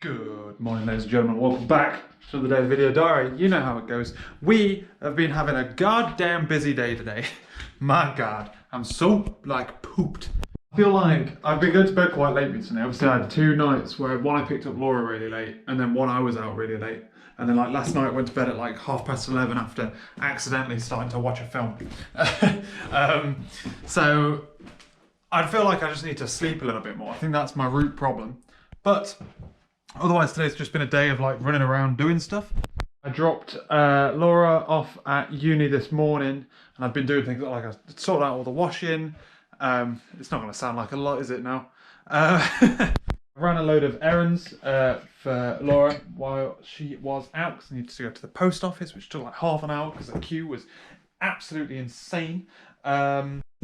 Good morning, ladies and gentlemen. Welcome back to the Daily Video Diary. You know how it goes. We have been having a goddamn busy day today. My God, I'm so pooped. I feel like I've been going to bed quite late recently. Obviously, I had 2 nights where one I picked up Laura really late, and then one I was out really late. And then last night I went to bed at 11:30 after accidentally starting to watch a film. So I feel like I just need to sleep a little bit more. I think that's my root problem. But otherwise, today's just been a day of running around doing stuff. I dropped Laura off at uni this morning, and I've been doing things like I sorted out all the washing. It's not going to sound like a lot, is it now? I ran a load of errands for Laura while she was out because I needed to go to the post office, which took half an hour because the queue was absolutely insane.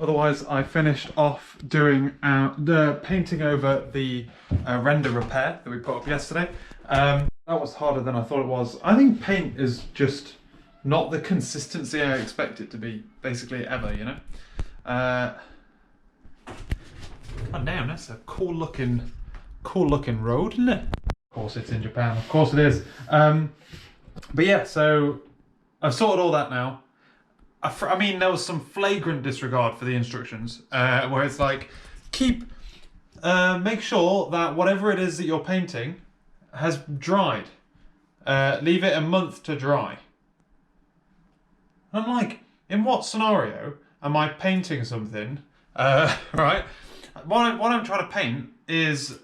Otherwise, I finished off doing the painting over the render repair that we put up yesterday. That was harder than I thought it was. I think paint is just not the consistency I expect it to be, basically ever, you know? God damn, that's a cool looking road, isn't it? Of course it's in Japan, of course it is. But yeah, so I've sorted all that now. I mean, there was some flagrant disregard for the instructions, where it's make sure that whatever it is that you're painting has dried. Leave it a month to dry. And I'm like, in what scenario am I painting something, right? What I'm trying to paint is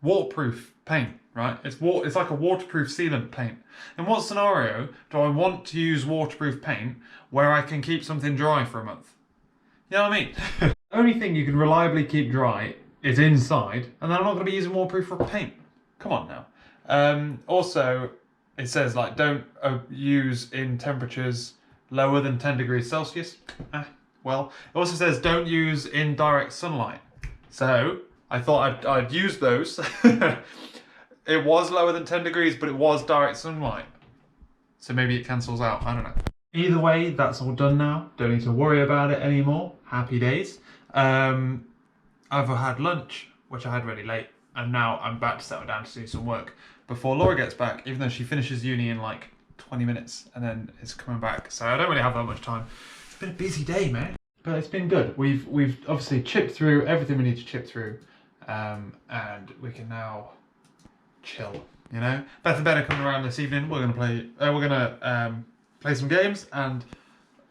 waterproof paint, right? It's like a waterproof sealant paint. In what scenario do I want to use waterproof paint where I can keep something dry for a month? You know what I mean? The only thing you can reliably keep dry is inside, and then I'm not going to be using waterproof for paint. Come on now. Also, it says don't use in temperatures lower than 10 degrees Celsius. Well, it also says don't use in direct sunlight. So I thought I'd use those. It was lower than 10 degrees, but it was direct sunlight. So maybe it cancels out, I don't know. Either way, that's all done now. Don't need to worry about it anymore. Happy days. I've had lunch, which I had really late, and now I'm about to settle down to do some work before Laura gets back, even though she finishes uni in 20 minutes and then is coming back. So I don't really have that much time. It's been a busy day, man. But it's been good. We've obviously chipped through everything we need to chip through, and we can now chill. You know, Beth and Ben are coming around this evening. We're gonna play some games and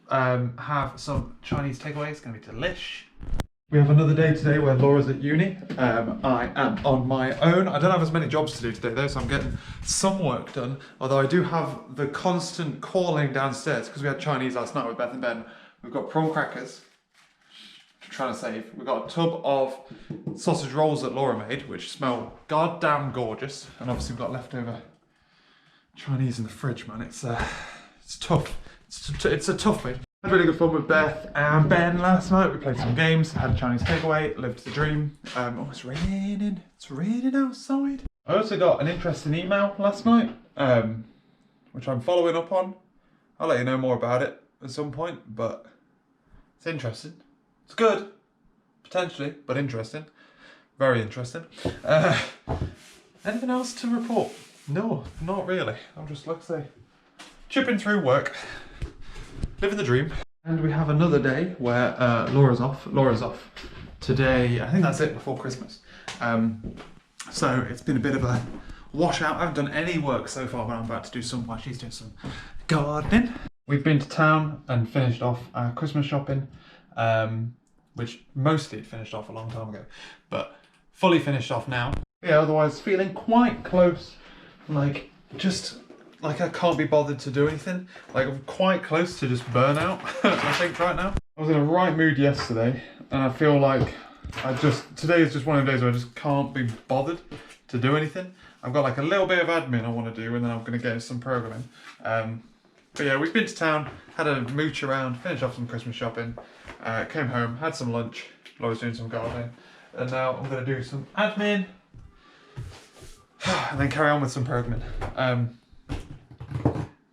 have some Chinese takeaways. It's gonna be delish. We have another day today where Laura's at uni. I am on my own. I don't have as many jobs to do today though, so I'm getting some work done. Although I do have the constant calling downstairs because we had Chinese last night with Beth and Ben. We've got prawn crackers, which I'm trying to save. We've got a tub of sausage rolls that Laura made, which smell goddamn gorgeous. And obviously we've got leftover Chinese in the fridge, man. It's tough. It's a tough one. I had really good fun with Beth and Ben last night. We played some games, had a Chinese takeaway, lived the dream. Oh, it's raining. It's raining outside. I also got an interesting email last night, which I'm following up on. I'll let you know more about it at some point, but it's interesting. It's good, potentially, but interesting. Very interesting. Anything else to report? No, not really. I'm just, chipping through work, living the dream. And we have another day where Laura's off. Laura's off today. I think that's it before Christmas. So it's been a bit of a washout. I haven't done any work so far, but I'm about to do some while she's doing some gardening. We've been to town and finished off our Christmas shopping, which mostly finished off a long time ago, but fully finished off now. Yeah, otherwise feeling quite close, I can't be bothered to do anything. I'm quite close to just burnout, I think, right now. I was in a right mood yesterday, and I feel like today is just one of the days where I just can't be bothered to do anything. I've got a little bit of admin I want to do, and then I'm going to get some programming. But yeah, we've been to town, had a mooch around, finished off some Christmas shopping, came home, had some lunch, Laura's doing some gardening, and now I'm going to do some admin, and then carry on with some programming.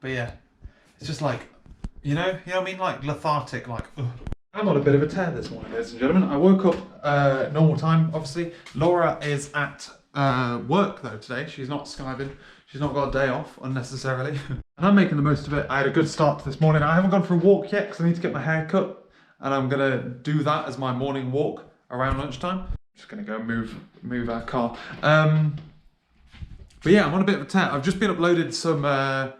But yeah, it's just you know what I mean? Lethargic, ugh. I'm on a bit of a tear this morning, ladies and gentlemen. I woke up normal time, obviously. Laura is at work though today. She's not skiving. She's not got a day off unnecessarily. And I'm making the most of it. I had a good start to this morning. I haven't gone for a walk yet because I need to get my hair cut. And I'm gonna do that as my morning walk around lunchtime. Just gonna go move our car. But yeah, I'm on a bit of a tear. I've just been uploaded some, uploaded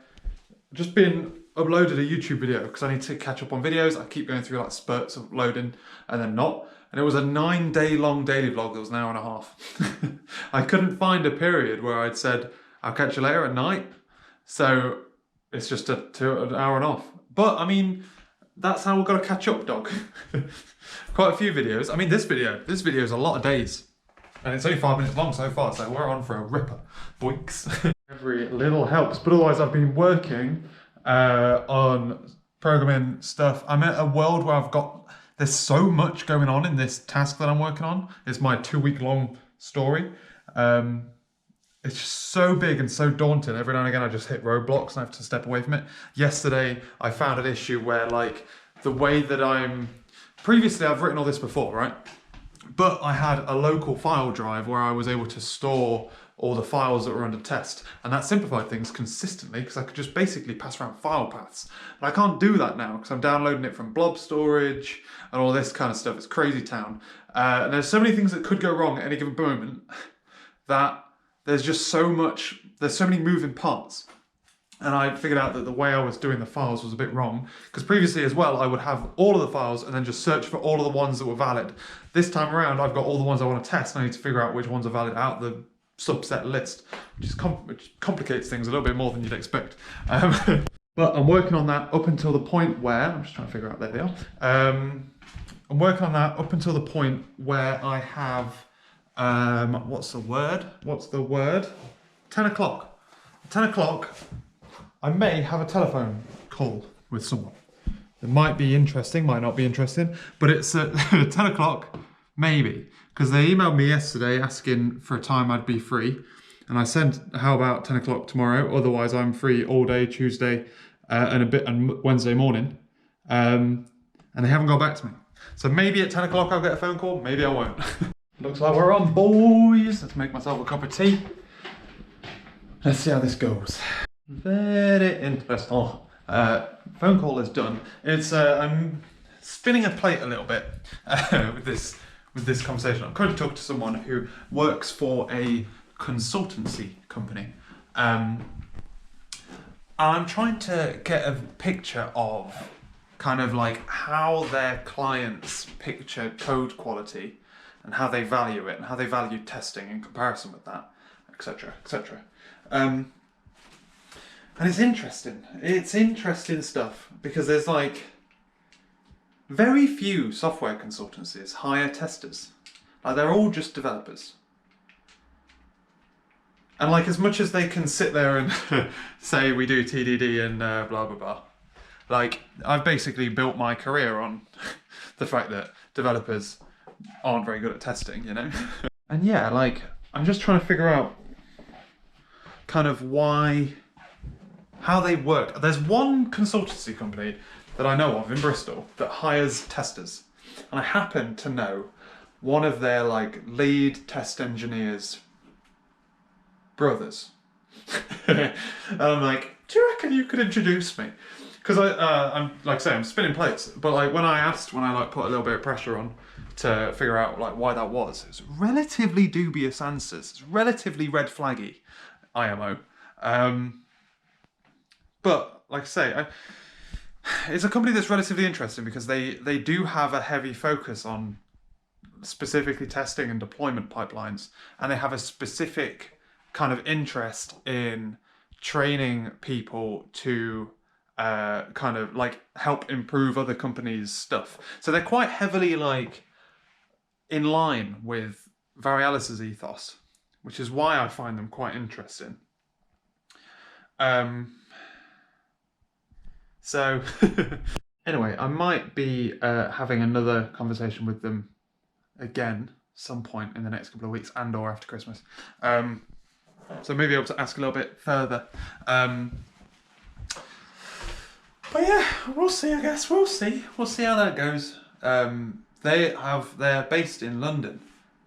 a YouTube video because I need to catch up on videos. I keep going through like spurts of loading and then not. And it was a 9-day long daily vlog that was an hour and a half. I couldn't find a period where I'd said, I'll catch you later at night. So it's just an hour and a half. But I mean, that's how we've got to catch up, dog. Quite a few videos. I mean, this video is a lot of days. And it's only 5 minutes long so far, so we're on for a ripper. Boinks. Every little helps, but otherwise I've been working on programming stuff. I'm at a world where there's so much going on in this task that I'm working on. It's my 2-week-long story. It's just so big and so daunting. Every now and again I just hit roadblocks and I have to step away from it. Yesterday I found an issue where like the way that previously I've written all this before, right? But I had a local file drive where I was able to store all the files that were under test. And that simplified things consistently because I could just basically pass around file paths. And I can't do that now because I'm downloading it from blob storage and all this kind of stuff. It's crazy town. And there's so many things that could go wrong at any given moment that there's so many moving parts. And I figured out that the way I was doing the files was a bit wrong. Because previously as well, I would have all of the files and then just search for all of the ones that were valid. This time around, I've got all the ones I want to test and I need to figure out which ones are valid out the subset list, which complicates things a little bit more than you'd expect. But I'm working on that up until the point where, I'm just trying to figure out, there they are. I'm working on that up until the point where I have, what's the word? 10 o'clock. 10 o'clock. I may have a telephone call with someone. It might be interesting, might not be interesting, but it's at 10 o'clock, maybe. Because they emailed me yesterday asking for a time I'd be free. And I said, how about 10 o'clock tomorrow? Otherwise I'm free all day, Tuesday and Wednesday morning. And they haven't got back to me. So maybe at 10 o'clock I'll get a phone call, maybe I won't. Looks like we're on, boys. Let's make myself a cup of tea. Let's see how this goes. Very interesting. Phone call is done. It's I'm spinning a plate a little bit with this conversation. I'm currently talking to someone who works for a consultancy company. I'm trying to get a picture of kind of like how their clients picture code quality and how they value it and how they value testing in comparison with that, etc., etc. And it's interesting. It's interesting stuff because there's like very few software consultancies hire testers. Like they're all just developers. And like as much as they can sit there and say we do TDD and blah blah blah, like I've basically built my career on the fact that developers aren't very good at testing, you know? And yeah, like I'm just trying to figure out kind of how they work. There's one consultancy company that I know of in Bristol that hires testers. And I happen to know one of their like lead test engineers' brothers. And I'm like, do you reckon you could introduce me? Because I'm like I say, I'm spinning plates. But like when I put a little bit of pressure on to figure out like why that was, it's relatively dubious answers. It's relatively red flaggy, IMO. But like I say, it's a company that's relatively interesting because they do have a heavy focus on specifically testing and deployment pipelines, and they have a specific kind of interest in training people to kind of like help improve other companies' stuff. So they're quite heavily like in line with Varialis's ethos, which is why I find them quite interesting. So anyway, I might be having another conversation with them again some point in the next couple of weeks and or after Christmas. So maybe able to ask a little bit further. But yeah, we'll see, I guess. We'll see how that goes. They're based in London,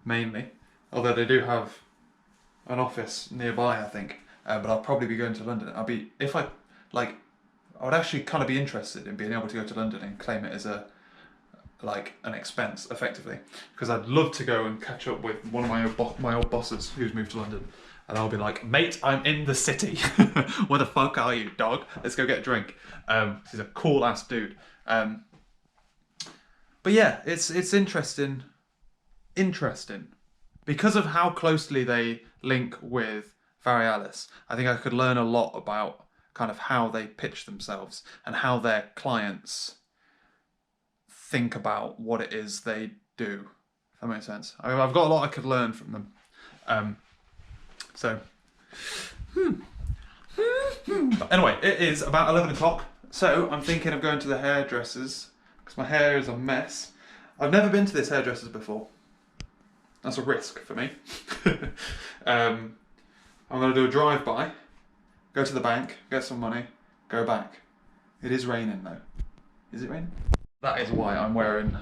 mainly. Although they do have an office nearby, I think. But I'll probably be going to London. I would actually kind of be interested in being able to go to London and claim it as an expense, effectively, because I'd love to go and catch up with one of my old bosses who's moved to London, and I'll be like, mate, I'm in the city. Where the fuck are you, dog? Let's go get a drink. He's a cool ass dude. But yeah, it's interesting because of how closely they link with Varialis. I think I could learn a lot about kind of how they pitch themselves and how their clients think about what it is they do. If that makes sense. I've got a lot I could learn from them. But anyway, it is about 11 o'clock, so I'm thinking of going to the hairdressers because my hair is a mess. I've never been to this hairdresser's before. That's a risk for me. I'm going to do a drive-by, go to the bank, get some money, go back. It is raining though. Is it raining? That is why I'm wearing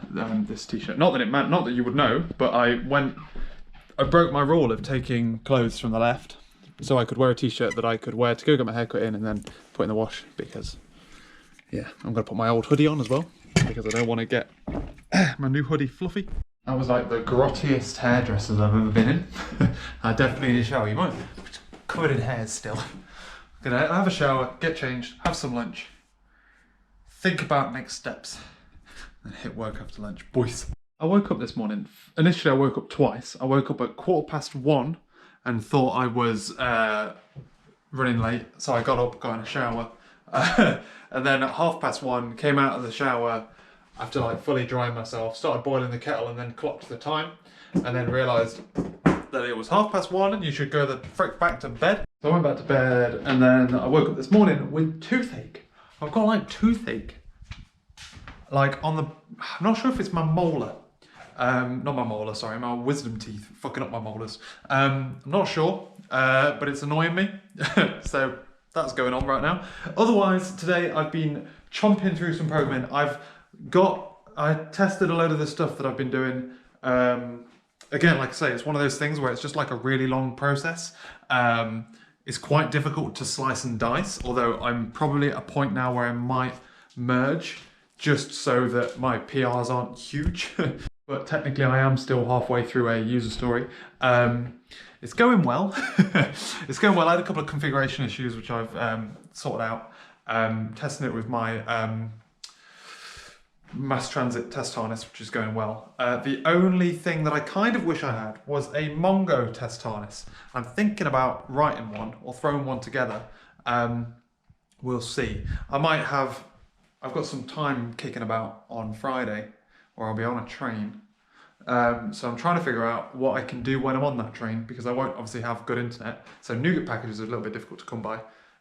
this t-shirt. Not that you would know, but I broke my rule of taking clothes from the left, so I could wear a t-shirt that I could wear to go get my haircut in and then put in the wash, because yeah, I'm going to put my old hoodie on as well, because I don't want to get my new hoodie fluffy. That was like the grottiest hairdressers I've ever been in. I definitely need a shower. You might covered in hairs still. I'm gonna have a shower, get changed, have some lunch, think about next steps, and hit work after lunch, boys. I woke up this morning. Initially, I woke up twice. I woke up at 1:15 and thought I was running late, so I got up, got in a shower, and then at 1:30 came out of the shower after like fully drying myself, started boiling the kettle, and then clocked the time, and then realised that it was 1:30 and you should go the frick back to bed. So I went back to bed, and then I woke up this morning with toothache. I've got like toothache, like on the, I'm not sure if it's my molar. Not my molar, sorry, my wisdom teeth, fucking up my molars. I'm not sure, but it's annoying me. So that's going on right now. Otherwise, today I've been chomping through some programming. I tested a load of the stuff that I've been doing. Again, like I say, it's one of those things where it's just like a really long process. It's quite difficult to slice and dice, although I'm probably at a point now where I might merge just so that my PRs aren't huge. But technically I am still halfway through a user story. It's going well. It's going well. I had a couple of configuration issues which I've sorted out. Testing it with my mass transit test harness, which is going well. The only thing that I kind of wish I had was a Mongo test harness. I'm thinking about writing one or throwing one together. We'll see. I've got some time kicking about on Friday, or I'll be on a train. So I'm trying to figure out what I can do when I'm on that train, because I won't obviously have good internet. So NuGet packages are a little bit difficult to come by.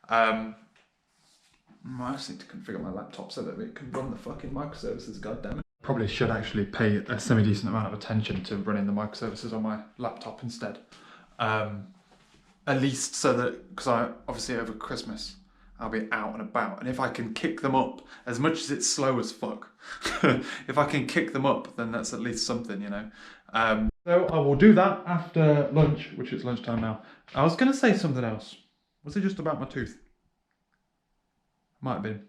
I just need to configure my laptop so that it can run the fucking microservices, goddammit. Probably should actually pay a semi-decent amount of attention to running the microservices on my laptop instead. At least so that, because obviously over Christmas, I'll be out and about. And if I can kick them up, as much as it's slow as fuck, if I can kick them up, then that's at least something, you know. So I will do that after lunch, which is lunchtime now. I was going to say something else. Was it just about my tooth? Might have been.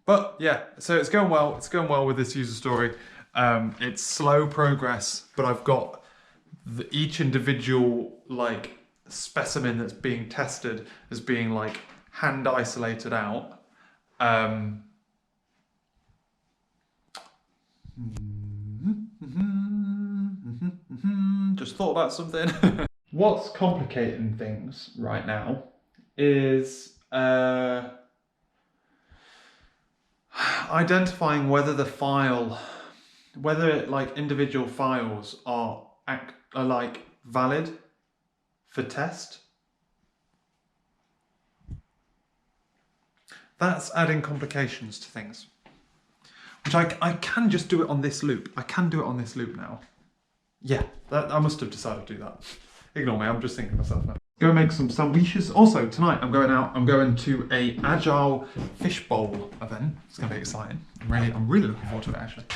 But yeah, so it's going well. It's going well with this user story. It's slow progress, but I've got each individual like specimen that's being tested as being like hand isolated out. Just thought about something. What's complicating things right now is identifying whether like individual files are like valid for test. That's adding complications to things, which I can just do it on this loop. I can do it on this loop now. Yeah, I must have decided to do that. Ignore me, I'm just thinking to myself now. Go make some sandwiches. Also, tonight I'm going out. I'm going to a agile fishbowl event. It's going to be exciting. I'm really looking forward to it, actually.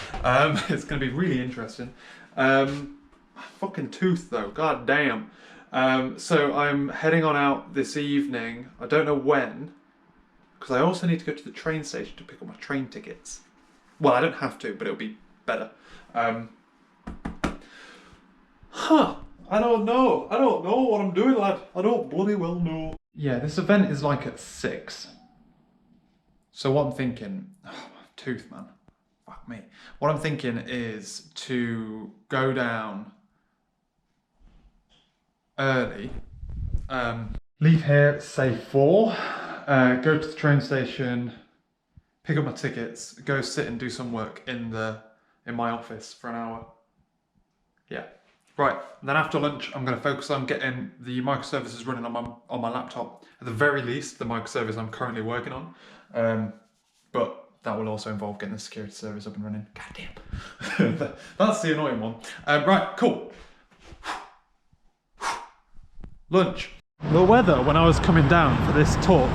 It's going to be really interesting. Fucking tooth, though. God damn. So I'm heading on out this evening. I don't know when, because I also need to go to the train station to pick up my train tickets. Well, I don't have to, but it'll be better. I don't know. I don't know what I'm doing, lad. I don't bloody well know. Yeah, this event is like at 6. So what I'm thinking, oh, my tooth, man. Fuck me. What I'm thinking is to go down early. Leave here, say 4. Go to the train station, pick up my tickets, go sit and do some work in my office for an hour. Yeah. Right, then after lunch, I'm going to focus on getting the microservices running on my laptop. At the very least, the microservice I'm currently working on. But that will also involve getting the security service up and running. God damn. That's the annoying one. Right, cool. Lunch. The weather when I was coming down for this talk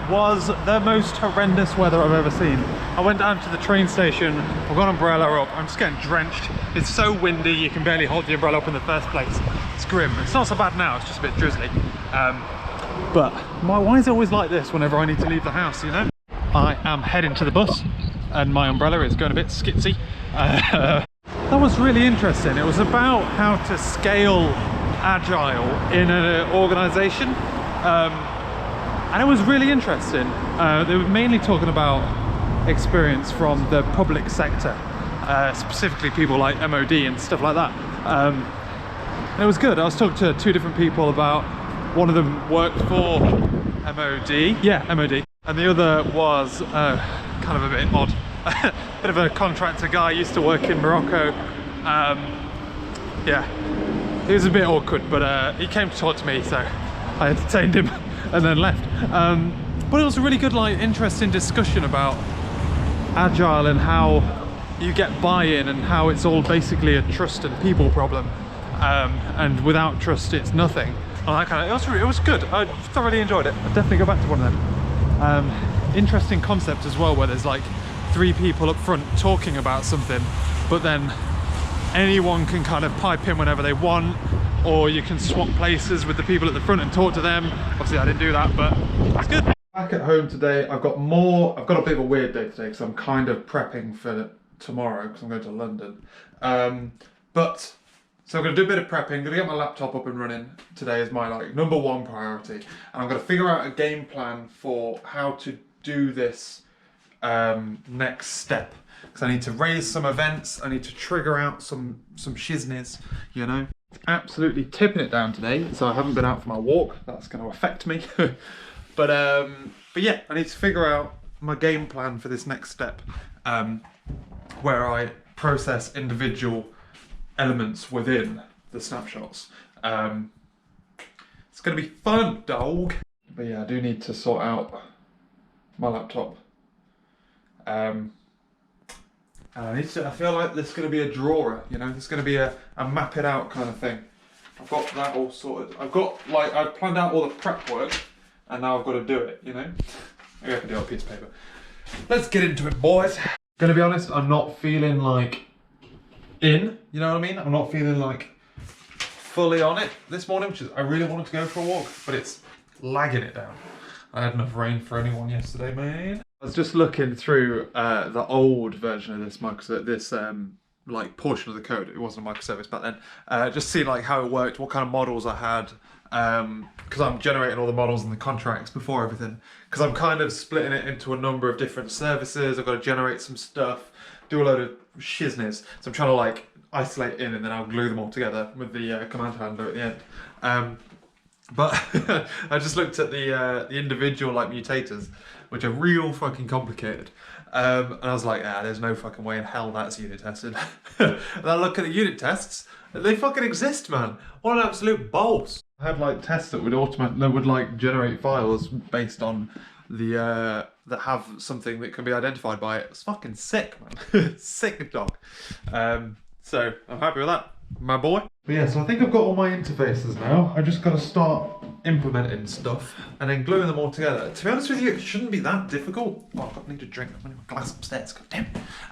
was the most horrendous weather I've ever seen. I went down to the train station, I've got an umbrella up, I'm just getting drenched. It's so windy you can barely hold the umbrella up in the first place. It's grim. It's not so bad now, it's just a bit drizzly. But why is it always like this whenever I need to leave the house, you know? I am heading to the bus and my umbrella is going a bit skitsy. That was really interesting. It was about how to scale agile in an organisation. And it was really interesting. They were mainly talking about experience from the public sector, specifically people like MOD and stuff like that. And it was good. I was talking to 2 different people about, one of them worked for MOD, yeah, MOD, and the other was kind of a bit odd. Bit of a contractor guy, used to work in Morocco. Yeah, it was a bit awkward, but he came to talk to me, so I entertained him and then left. But it was a really good, like, interesting discussion about agile and how you get buy-in and how it's all basically a trust and people problem. And without trust, it's nothing. And that kind of, it was good. I thoroughly enjoyed it. I'd definitely go back to one of them. Interesting concept as well, where there's like 3 people up front talking about something, but then anyone can kind of pipe in whenever they want, or you can swap places with the people at the front and talk to them. Obviously I didn't do that, but it's good. Back at home today, I've got a bit of a weird day today because I'm kind of prepping for tomorrow because I'm going to London. So I'm going to do a bit of prepping, going to get my laptop up and running today is my like #1 priority. And I'm going to figure out a game plan for how to do this next step. Because I need to raise some events, I need to trigger out some shizness, you know. Absolutely tipping it down today, so I haven't been out for my walk. That's going to affect me. But yeah, I need to figure out my game plan for this next step, where I process individual elements within the snapshots. It's going to be fun, dog. But yeah, I do need to sort out my laptop. And I feel like there's going to be a drawer, you know, there's going to be a map it out kind of thing. I've got that all sorted. I've planned out all the prep work, and now I've got to do it, you know? Maybe I can do it on a piece of paper. Let's get into it, boys. Gonna be honest, I'm not feeling like you know what I mean? I'm not feeling like fully on it this morning, which is, I really wanted to go for a walk, but it's lagging it down. I had enough rain for anyone yesterday, man. I was just looking through the old version of this like portion of the code. It wasn't a microservice back then. Just see like how it worked, what kind of models I had, because I'm generating all the models and the contracts before everything. Because I'm kind of splitting it into a number of different services. I've got to generate some stuff, do a load of shizness. So I'm trying to like isolate in, and then I'll glue them all together with the command handler at the end. But I just looked at the individual like mutators, which are real fucking complicated. And I was like, there's no fucking way in hell that's unit tested. And I look at the unit tests, they fucking exist, man. What an absolute balls. I had like tests that would like generate files based on the that have something that can be identified by it. It's fucking sick, man. Sick dog. So I'm happy with that, my boy. But yeah, so I think I've got all my interfaces now. I just got to start implementing stuff and then gluing them all together. To be honest with you, it shouldn't be that difficult. Oh, I need a drink. I'm running my glass upstairs. God damn.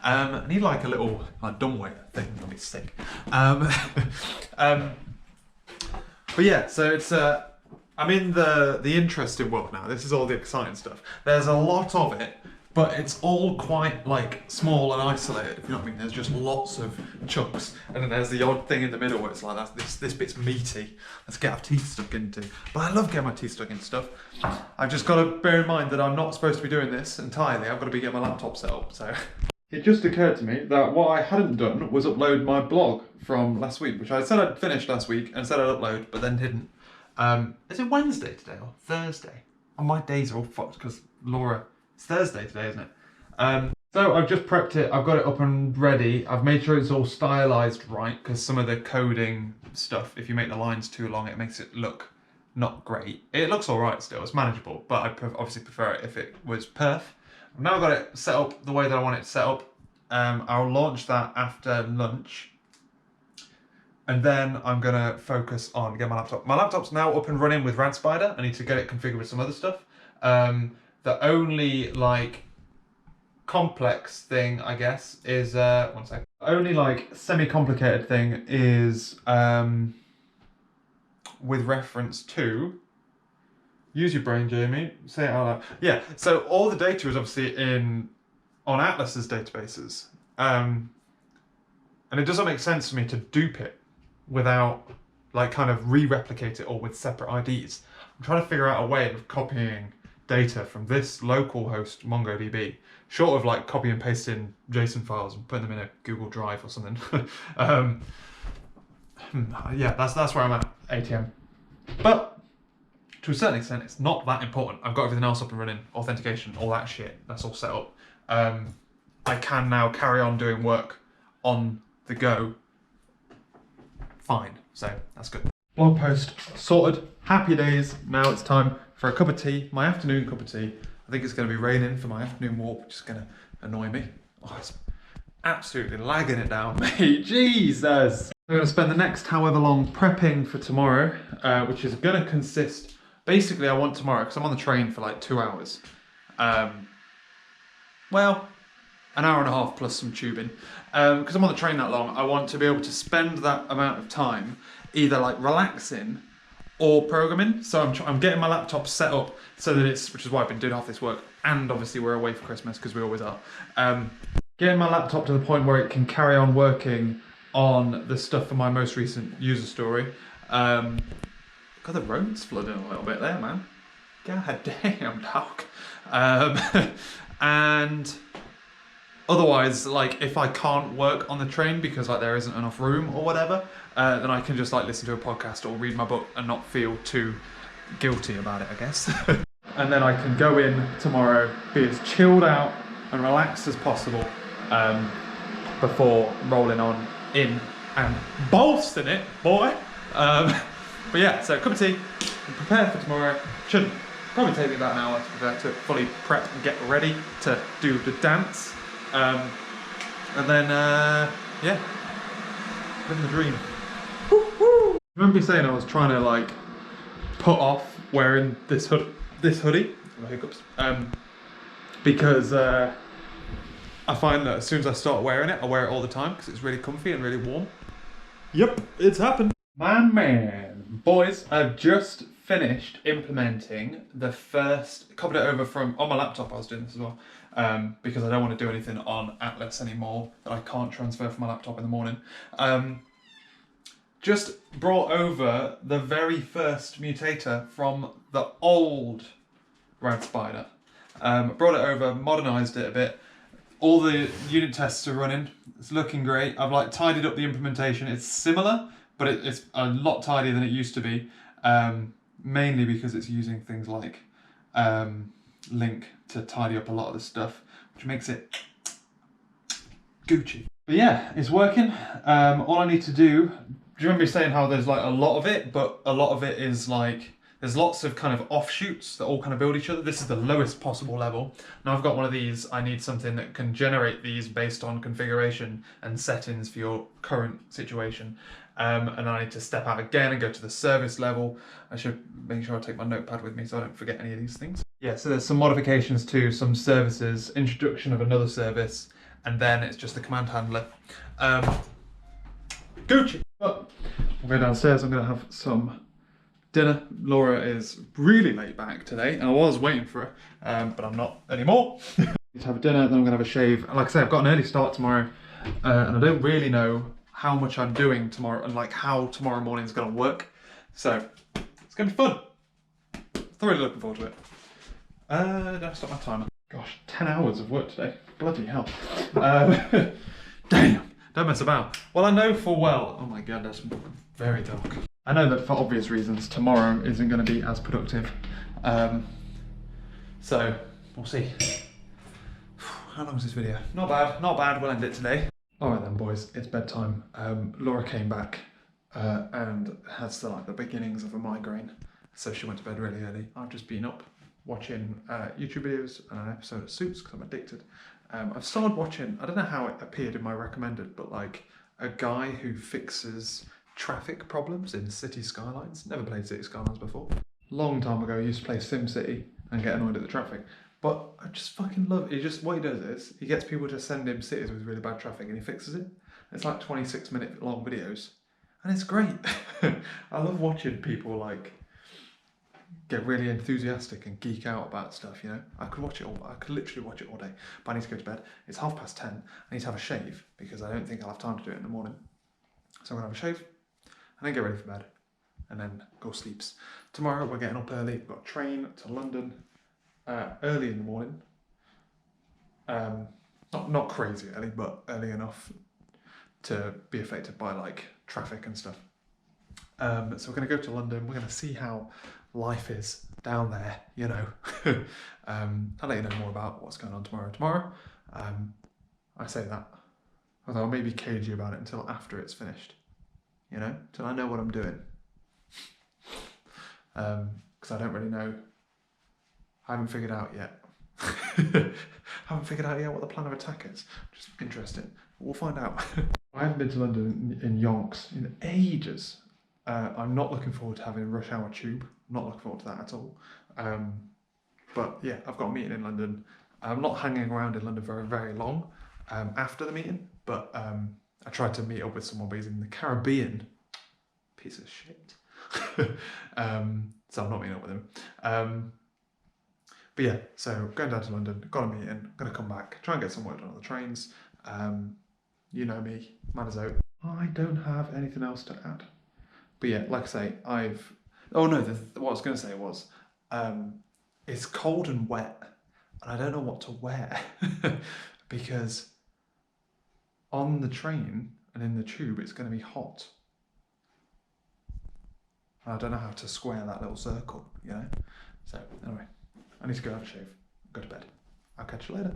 I need like a little dumbwaiter thing. That'll be sick. But yeah, so it's I'm in the interesting world now. This is all the exciting stuff. There's a lot of it, but it's all quite like small and isolated, if you know what I mean. There's just lots of chunks, and then there's the odd thing in the middle where it's like this bit's meaty. Let's get our teeth stuck into. But I love getting my teeth stuck into stuff. I've just got to bear in mind that I'm not supposed to be doing this entirely. I've got to be getting my laptop set up. So it just occurred to me that what I hadn't done was upload my blog from last week, which I said I'd finished last week and said I'd upload, but then didn't. Is it Wednesday today or Thursday? Oh, my days are all fucked because Laura. It's Thursday today, isn't it? So I've just prepped it. I've got it up and ready. I've made sure it's all stylized right because some of the coding stuff, if you make the lines too long, it makes it look not great. It looks all right still. It's manageable, but I obviously prefer it if it was perf. I've now got it set up the way that I want it set up. I'll launch that after lunch. And then I'm gonna focus on getting my laptop. My laptop's now up and running with Radspider. I need to get it configured with some other stuff. The only like complex thing, I guess, is one sec. The only like semi-complicated thing is with reference to. Use your brain, Jamie. Say it out loud. Yeah. So all the data is obviously on Atlas's databases, and it doesn't make sense for me to dupe it without like kind of re-replicate it all with separate IDs. I'm trying to figure out a way of copying data from this local host MongoDB, short of like copy and pasting JSON files and putting them in a Google Drive or something. Yeah, that's where I'm at, ATM. But to a certain extent, it's not that important. I've got everything else up and running, authentication, all that shit. That's all set up. I can now carry on doing work on the go. Fine, so that's good. Blog post sorted, happy days. Now it's time for a cup of tea, my afternoon cup of tea. I think it's going to be raining for my afternoon walk, which is going to annoy me. Oh, it's absolutely lagging it down, mate. Jesus! I'm going to spend the next however long prepping for tomorrow, which is going to consist, basically I want tomorrow, because I'm on the train for like 2 hours. Well, an hour and a half plus some tubing. Because I'm on the train that long, I want to be able to spend that amount of time either like relaxing or programming. So I'm getting my laptop set up so that it's, which is why I've been doing half this work, and obviously we're away for Christmas because we always are. Getting my laptop to the point where it can carry on working on the stuff for my most recent user story. God, the road's flooding a little bit there, man. God damn, dog. And otherwise, like, if I can't work on the train because like there isn't enough room or whatever, then I can just like listen to a podcast or read my book and not feel too guilty about it, I guess. And then I can go in tomorrow, be as chilled out and relaxed as possible before rolling on in and bolstering it, boy. But yeah, so cup of tea, prepare for tomorrow. Should probably take me about an hour to prepare, to fully prep and get ready to do the dance. And then, yeah, living the dream. Woo-hoo! I remember saying I was trying to like put off wearing this hoodie, my hiccups, because I find that as soon as I start wearing it, I wear it all the time because it's really comfy and really warm. Yep, it's happened. My man. Boys, I've just finished implementing the first, copied it over from, on my laptop I was doing this as well, because I don't want to do anything on Atlas anymore that I can't transfer from my laptop in the morning. Just brought over the very first mutator from the old Radspider. Brought it over, modernized it a bit. All the unit tests are running. It's looking great. I've like tidied up the implementation. It's similar, but it's a lot tidier than it used to be. Mainly because it's using things like Link to tidy up a lot of the stuff, which makes it Gucci. But yeah, it's working. All I need to do you remember me saying how there's like a lot of it, but a lot of it is like, there's lots of kind of offshoots that all kind of build each other. This is the lowest possible level. Now I've got one of these, I need something that can generate these based on configuration and settings for your current situation. And I need to step out again and go to the service level. I should make sure I take my notepad with me so I don't forget any of these things. Yeah, so there's some modifications to some services, introduction of another service, and then it's just the command handler. Gucci! But I'll go downstairs, I'm gonna have some dinner. Laura is really late back today. I was waiting for her, but I'm not anymore. To have dinner, then I'm gonna have a shave. Like I said, I've got an early start tomorrow, and I don't really know how much I'm doing tomorrow and like how tomorrow morning is gonna work. So it's gonna be fun. Thoroughly looking forward to it. Don't stop my timer. Gosh, 10 hours of work today. Bloody hell. Damn, don't mess about. Well, I know full well. Oh my god, that's very dark. I know that for obvious reasons, tomorrow isn't going to be as productive. So we'll see. How long is this video? Not bad, not bad. We'll end it today. All right then, boys. It's bedtime. Laura came back and has the beginnings of a migraine, so she went to bed really early. I've just been up watching YouTube videos and an episode of Suits because I'm addicted. I've started watching. I don't know how it appeared in my recommended, but like a guy who fixes traffic problems in city skylines. Never played City Skylines before. Long time ago, I used to play SimCity and get annoyed at the traffic. But I just fucking love it. What he does is, he gets people to send him cities with really bad traffic and he fixes it. It's like 26-minute long videos. And it's great. I love watching people like get really enthusiastic and geek out about stuff, you know? I could literally watch it all day. But I need to go to bed. It's 10:30. I need to have a shave because I don't think I'll have time to do it in the morning. So I'm gonna have a shave and then get ready for bed and then go sleeps. Tomorrow we're getting up early. We've got a train to London early in the morning. Not crazy early, but early enough to be affected by like traffic and stuff. So we're gonna go to London. We're gonna see how life is down there, you know. I'll let you know more about what's going on tomorrow. I say that, although I'll maybe cage you about it until after it's finished, you know, till I know what I'm doing. Because I don't really know. I haven't figured out yet. Haven't figured out yet what the plan of attack is. Just interesting. We'll find out. I haven't been to London in yonks in ages. I'm not looking forward to having rush hour tube. I'm not looking forward to that at all. But yeah, I've got a meeting in London. I'm not hanging around in London for very long after the meeting, but I tried to meet up with someone, but he's in the Caribbean. Piece of shit. So I'm not meeting up with him. But yeah, so going down to London, got a meeting, gonna come back, try and get some work done on the trains. You know me, man is out. I don't have anything else to add. But yeah, like I say, what I was gonna say was, it's cold and wet, and I don't know what to wear because on the train and in the tube, it's gonna be hot. And I don't know how to square that little circle, you know? So anyway, I need to go have a shave, go to bed. I'll catch you later.